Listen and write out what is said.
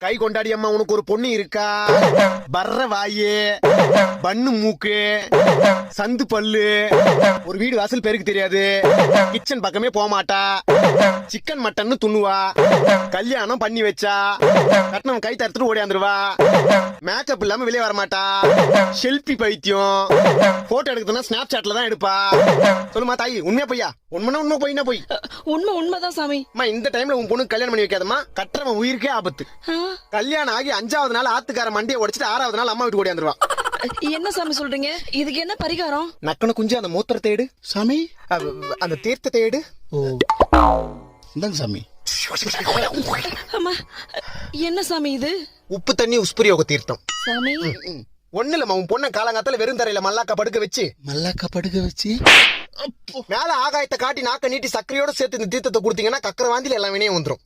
கை கொண்டாடி அம்மா உனக்கு ஒரு பொண்ணு இருக்கா? பர்ற வாயு, பண்ணு மூக்கு, சந்து பல்லு, ஒரு வீடு வாசல் பேருக்கு தெரியாது, கிச்சன் பக்கமே போக மாட்டா, சிக்கன் மட்டன் துண்ணுவா, கல்யாணம் பண்ணி வச்சா, கட்டணம் கை தடுத்துட்டு ஓடியாந்துருவா, மேக்கப் இல்லாம வெளியே வர மாட்டா, செல்ஃபி பைத்தியம், போட்டோ எடுக்கணும்னா ஸ்னாப் சாட்ல தான் எடுப்பா. சொல்லுமா தாயி, உண்மையா பொய்யா? உண்மைனா உண்மை, பொய்னா பொய். உண்மைதான் சாமி. அம்மா இந்த டைம்ல உன் பொண்ணு கல்யாணம் பண்ணி வைக்காதம்மா, கட்டுறவன் உயிருக்கே ஆபத்து. கல்யாணம் ஆகி 5வது நாள் ஆத்துக்கார மண்டியை உடைச்சிட்டு 6வது நாள் அம்மா வீட்டு ஓடியாந்துருவா. என்ன சாமி சொல்றீங்க? இதுக்கு என்ன பரிகாரம்? நக்கன குஞ்சு அந்த மூத்திரத்தை எடு சாமி. அந்த தீர்த்தத்தை எடு. ஓ இந்தாங்க சாமி. அம்மா, என்ன சாமி இது? உப்பு தண்ணி உஸ்புரியோக தீர்த்தம். சாமி ஒண்ணு இல்லம்மா, உன் பொண்ண காலங்காத்தால வெறும் தரையில மல்லாக்கா படுக்க வச்சு மேல ஆகாயத்தை காட்டி நாக்க நீட்டி சக்கரையோட சேர்த்து இந்த தீர்த்தத்தை கொடுத்தீங்கன்னா கக்கர வாந்தில எல்லாம் வினையும் வந்துரும்.